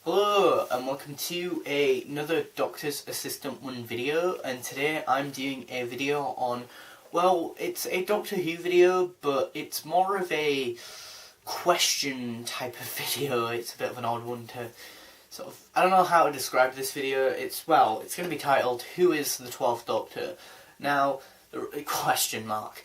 Hello and welcome to another Doctor's Assistant 1 video, and today I'm doing a video on, well, it's a Doctor Who video, but it's more of a question type of video. It's a bit of an odd one to sort of, I don't know how to describe this video. It's going to be titled, Who is the 12th Doctor? Now, question mark.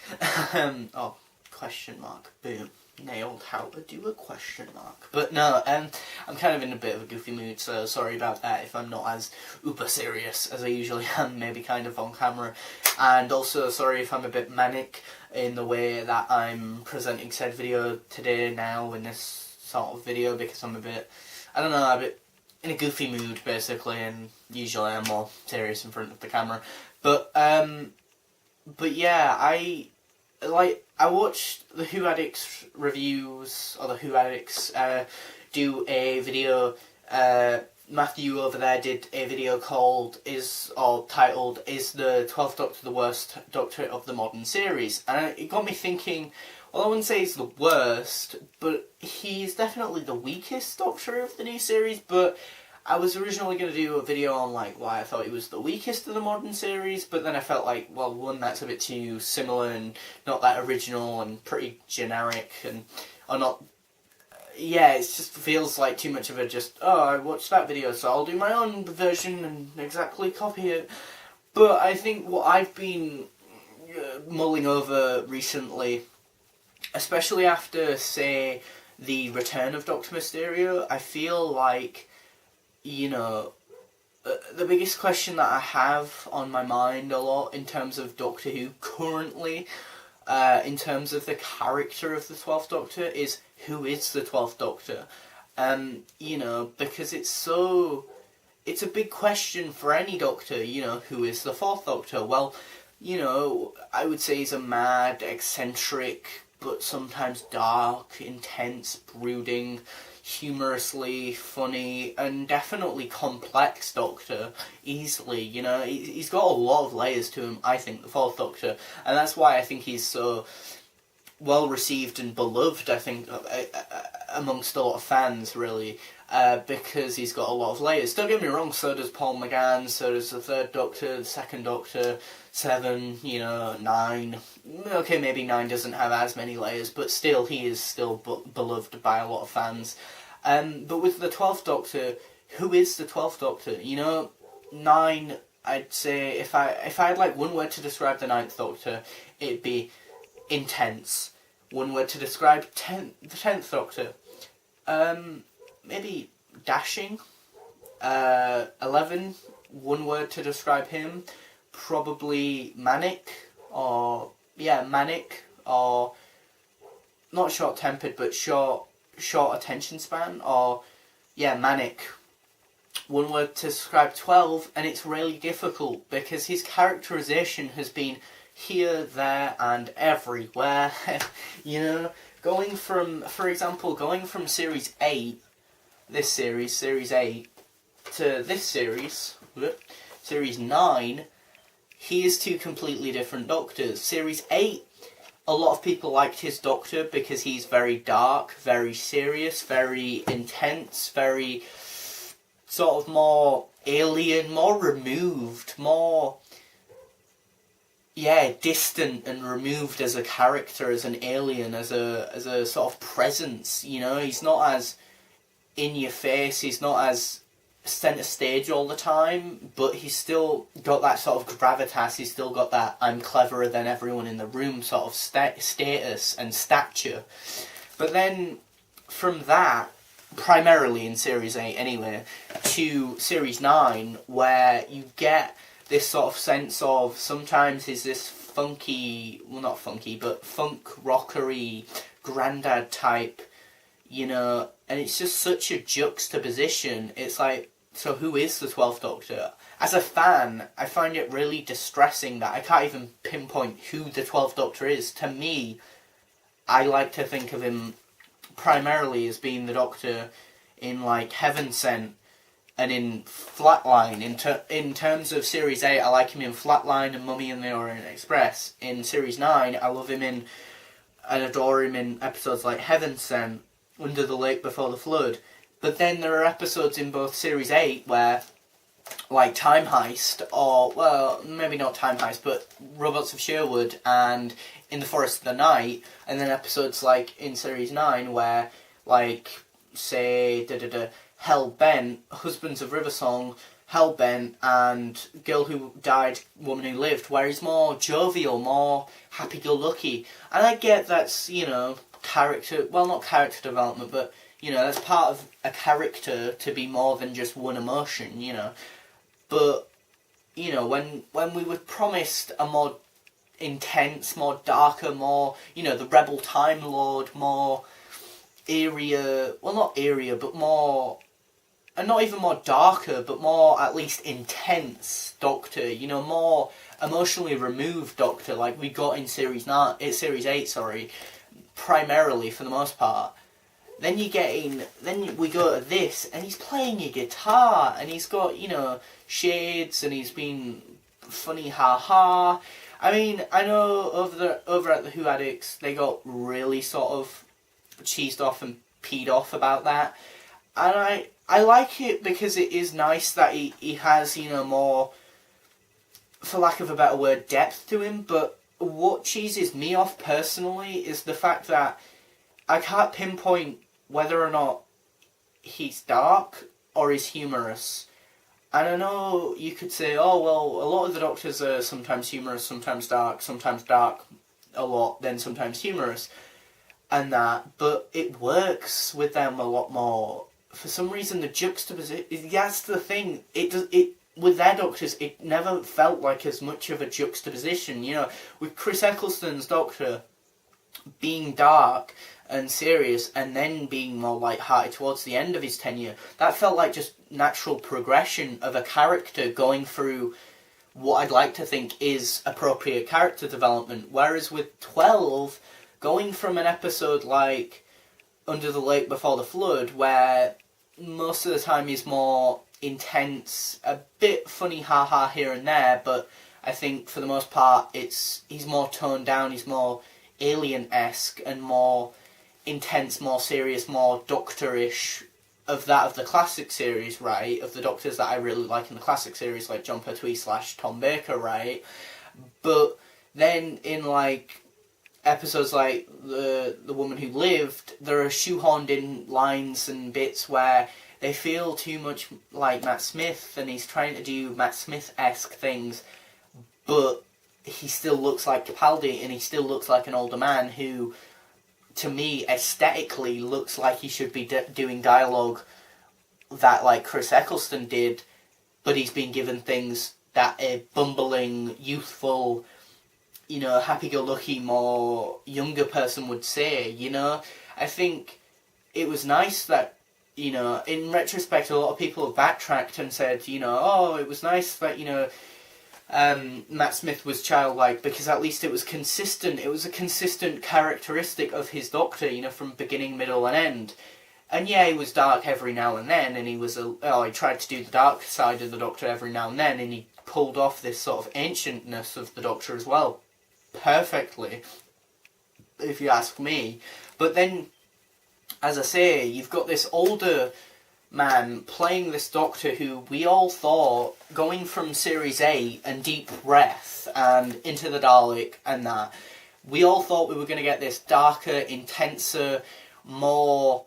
Question mark, boom. Nailed how to do a question mark. But no, I'm kind of in a bit of a goofy mood, so sorry about that if I'm not as uber serious as I usually am, maybe kind of on camera. And also sorry if I'm a bit manic in the way that I'm presenting said video today now in this sort of video, because I'm a bit in a goofy mood basically, and usually I'm more serious in front of the camera. But yeah, I watched the Who Addicts reviews, or the Who Addicts do a video. Matthew over there did a video titled "Is the 12th Doctor the worst Doctor of the modern series?" And it got me thinking. Well, I wouldn't say he's the worst, but he's definitely the weakest Doctor of the new series. But I was originally going to do a video on why I thought he was the weakest of the modern series, but then I felt like, well, one, that's a bit too similar and not that original and pretty generic, it just feels like too much of I watched that video, so I'll do my own version and exactly copy it. But I think what I've been mulling over recently, especially after, say, the return of Dr. Mysterio, I feel like, the biggest question that I have on my mind a lot in terms of Doctor Who currently, in terms of the character of the 12th Doctor, is who is the 12th Doctor? Because it's a big question for any Doctor, who is the 4th Doctor? Well, I would say he's a mad, eccentric, but sometimes dark, intense, brooding, humorously funny, and definitely complex Doctor, easily. He's got a lot of layers to him, I think, the 4th Doctor, and that's why I think he's so well received and beloved, I think, amongst a lot of fans, really, because he's got a lot of layers. Don't get me wrong, so does Paul McGann, so does the 3rd Doctor, the 2nd Doctor, 7, 9. Okay, maybe 9 doesn't have as many layers, but still, he is still beloved by a lot of fans. But with the 12th Doctor, who is the 12th Doctor? 9, I'd say, if I had one word to describe the 9th Doctor, it'd be intense. One word to describe the 10th Doctor, maybe dashing. 11, one word to describe him, probably manic, or not short-tempered, but short attention span, or manic. One word to describe 12, and it's really difficult because his characterization has been here, there, and everywhere. Going from series 8, series 8, to this series 9, he is two completely different Doctors. Series 8, a lot of people liked his Doctor because he's very dark, very serious, very intense, very sort of more alien, more removed, more distant and removed as a character, as an alien, as a sort of presence. He's not as in your face, he's not as centre stage all the time, but he's still got that sort of gravitas, he's still got that I'm cleverer than everyone in the room sort of status and stature. But then from that, primarily in Series 8 anyway, to Series 9, where you get this sort of sense of, sometimes he's this funky, well not funky, but funk rockery, grandad type, and it's just such a juxtaposition. It's like, so who is the 12th Doctor? As a fan, I find it really distressing that I can't even pinpoint who the 12th Doctor is. To me, I like to think of him primarily as being the Doctor in Heaven Sent and in Flatline. In terms of Series 8, I like him in Flatline and Mummy and the Orient Express. In Series 9, I love him in and adore him in episodes like Heaven Sent, Under the Lake Before the Flood. But then there are episodes in both Series 8 where, like Time Heist, or, well, maybe not Time Heist, but Robots of Sherwood and In the Forest of the Night, and then episodes like in Series 9 where, like, say, Hellbent, Husbands of Riversong, Hellbent, and Girl Who Died, Woman Who Lived, where he's more jovial, more happy-go-lucky. And I get that's, you know, character, well, not character development, but, you know, that's part of a character to be more than just one emotion, you know. But, you know, when we were promised a more intense, more darker, more, you know, the Rebel Time Lord, more eerier, well, not eerier, but more, and not even more darker, but more at least intense Doctor, you know, more emotionally removed Doctor, like we got in Series 8, primarily for the most part. Then we go to this, and he's playing a guitar, and he's got, you know, shades, and he's been funny, ha-ha. I mean, I know over at the Who Addicts, they got really sort of cheesed off and peed off about that. And I like it because it is nice that he has, you know, more, for lack of a better word, depth to him. But what cheeses me off personally is the fact that I can't pinpoint whether or not he's dark or he's humorous. And I know you could say, oh, well, a lot of the Doctors are sometimes humorous, sometimes dark a lot, then sometimes humorous, and that, but it works with them a lot more. For some reason, the juxtaposition, that's the thing, with their Doctors, it never felt like as much of a juxtaposition, you know, with Chris Eccleston's Doctor being dark and serious, and then being more light-hearted towards the end of his tenure, that felt like just natural progression of a character going through what I'd like to think is appropriate character development. Whereas with 12, going from an episode like Under the Lake Before the Flood, where most of the time he's more intense, a bit funny ha-ha here and there, but I think for the most part he's more toned down, he's more Alien-esque and more intense, more serious, more Doctor-ish of the classic series, right? Of the Doctors that I really like in the classic series, like Jon Pertwee / Tom Baker, right? But then in like episodes like the Woman Who Lived, there are shoehorned in lines and bits where they feel too much like Matt Smith, and he's trying to do Matt Smith-esque things, but he still looks like Capaldi, and he still looks like an older man who, to me, aesthetically looks like he should be doing dialogue that, like, Chris Eccleston did, but he's been given things that a bumbling, youthful, you know, happy-go-lucky, more younger person would say, you know? I think it was nice that, you know, in retrospect, a lot of people have backtracked and said, you know, oh, it was nice that, you know, Matt Smith was childlike, because at least it was consistent. It was a consistent characteristic of his Doctor, you know, from beginning, middle, and end. And yeah, he was dark every now and then, and he tried to do the dark side of the Doctor every now and then, and he pulled off this sort of ancientness of the Doctor as well. Perfectly, if you ask me. But then, as I say, you've got this older man playing this Doctor who we all thought, going from Series 8 and Deep Breath and Into the Dalek and that, we all thought we were going to get this darker, intenser, more,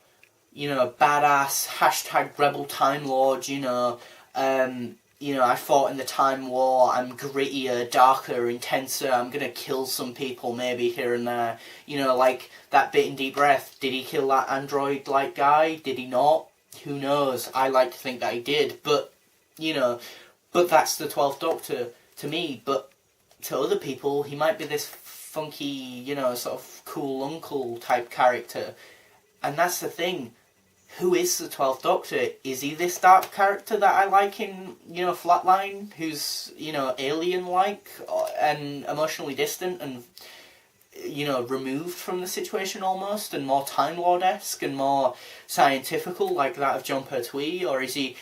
you know, badass, hashtag Rebel Time Lord, you know, I fought in the Time War, I'm grittier, darker, intenser, I'm going to kill some people maybe here and there, you know, like that bit in Deep Breath. Did he kill that android-like guy? Did he not? Who knows? I like to think that he did, but, you know, but that's the 12th Doctor to me. But to other people, he might be this funky, you know, sort of cool uncle type character. And that's the thing. Who is the 12th Doctor? Is he this dark character that I like in, you know, Flatline, who's, you know, alien-like and emotionally distant and, you know, removed from the situation almost, and more Time Lord-esque and more scientifical like that of Jon Pertwee? Or is he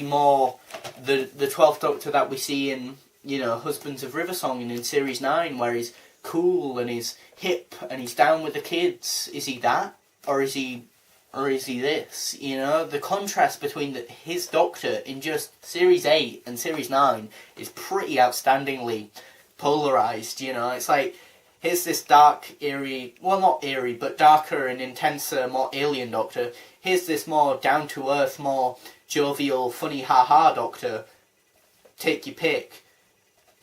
more the 12th Doctor that we see in, you know, Husbands of Riversong and in Series 9, where he's cool and he's hip and he's down with the kids? Is he that? Or is he or is he this? You know, the contrast between his Doctor in just Series 8 and Series 9 is pretty outstandingly polarised, you know. It's like, here's this dark, eerie, well, not eerie, but darker and intenser, more alien Doctor. Here's this more down-to-earth, more jovial, funny ha-ha Doctor. Take your pick.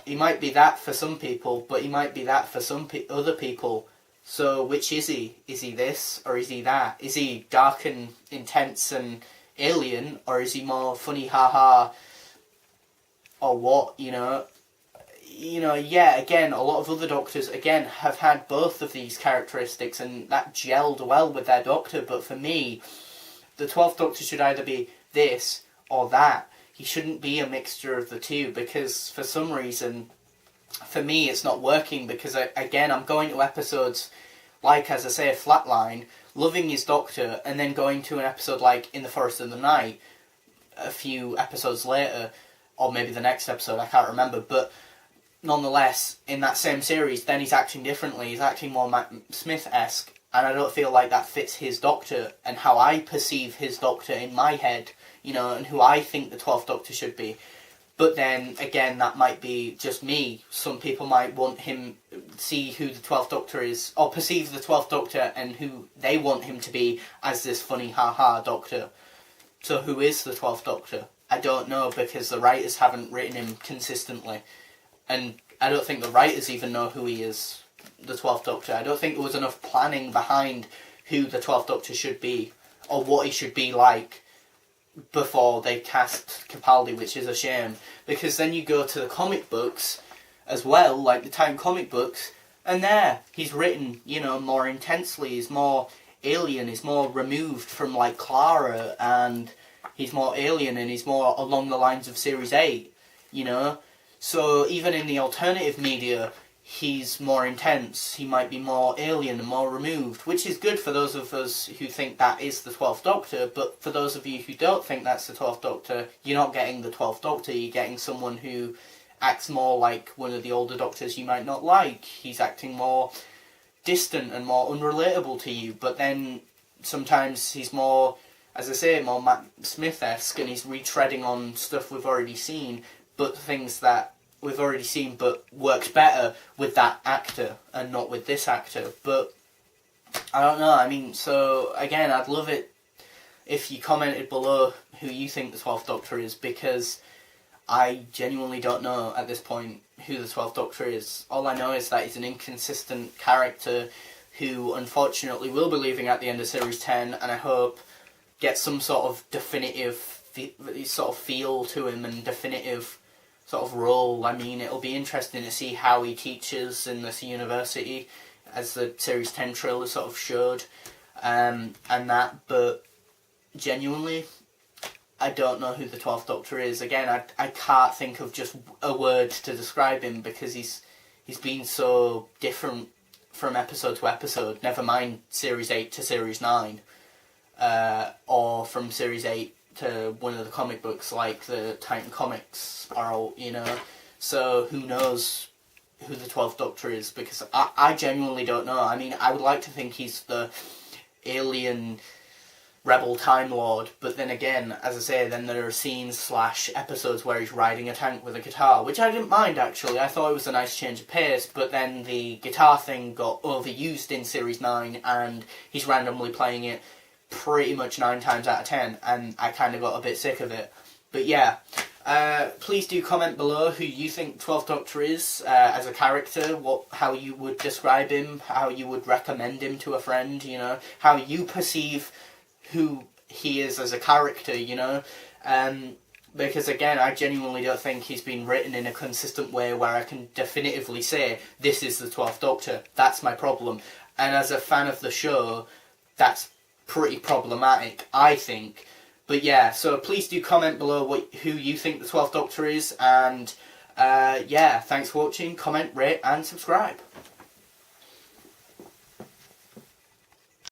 He might be that for some people, but he might be that for some other people. So which is he? Is he this, or is he that? Is he dark and intense and alien, or is he more funny ha-ha, or what, you know? You know, yeah, again, a lot of other Doctors, again, have had both of these characteristics, and that gelled well with their Doctor, but for me, the 12th Doctor should either be this or that. He shouldn't be a mixture of the two, because for some reason, for me, it's not working, because, again, I'm going to episodes like, as I say, Flatline, loving his Doctor, and then going to an episode like In the Forest of the Night, a few episodes later, or maybe the next episode, I can't remember, but nonetheless, in that same series, then he's acting differently. He's acting more Matt Smith-esque, and I don't feel like that fits his Doctor, and how I perceive his Doctor in my head, you know, and who I think the 12th Doctor should be. But then, again, that might be just me. Some people might want him, see who the 12th Doctor is, or perceive the 12th Doctor and who they want him to be as this funny ha-ha Doctor. So who is the 12th Doctor? I don't know, because the writers haven't written him consistently. And I don't think the writers even know who he is, the 12th Doctor. I don't think there was enough planning behind who the 12th Doctor should be, or what he should be like, before they cast Capaldi, which is a shame. Because then you go to the comic books as well, like the Time comic books, and there, he's written, you know, more intensely, he's more alien, he's more removed from, like, Clara, and he's more alien, and he's more along the lines of Series 8, you know? So even in the alternative media, he's more intense, he might be more alien and more removed, which is good for those of us who think that is the 12th Doctor, but for those of you who don't think that's the 12th Doctor, you're not getting the 12th Doctor, you're getting someone who acts more like one of the older Doctors you might not like. He's acting more distant and more unrelatable to you, but then sometimes he's more, as I say, more Matt Smith-esque, and he's retreading on stuff we've already seen, but things that we've already seen, but works better with that actor and not with this actor. But I don't know, I mean, so again, I'd love it if you commented below who you think the 12th Doctor is, because I genuinely don't know at this point who the 12th Doctor is. All I know is that he's an inconsistent character who unfortunately will be leaving at the end of Series 10, and I hope gets some sort of definitive sort of feel to him and definitive sort of role. I mean, it'll be interesting to see how he teaches in this university, as the Series 10 trailer sort of showed, and that, but genuinely, I don't know who the 12th Doctor is. Again, I can't think of just a word to describe him, because he's been so different from episode to episode, never mind Series 8 to Series 9, or from Series 8 to one of the comic books, like the Titan comics are all, you know. So who knows who the 12th Doctor is, because I genuinely don't know. I mean, I would like to think he's the alien rebel Time Lord, but then again, as I say, then there are scenes / episodes where he's riding a tank with a guitar, which I didn't mind actually. I thought it was a nice change of pace, but then the guitar thing got overused in Series 9, and he's randomly playing it pretty much 9 times out of 10, and I kind of got a bit sick of it. But yeah, please do comment below who you think 12th Doctor is as a character, how you would describe him, how you would recommend him to a friend, you know, how you perceive who he is as a character, you know, because again, I genuinely don't think he's been written in a consistent way where I can definitively say, this is the 12th Doctor, that's my problem. And as a fan of the show, that's pretty problematic, I think. But yeah, so please do comment below who you think the 12th Doctor is, and yeah, thanks for watching, comment, rate and subscribe.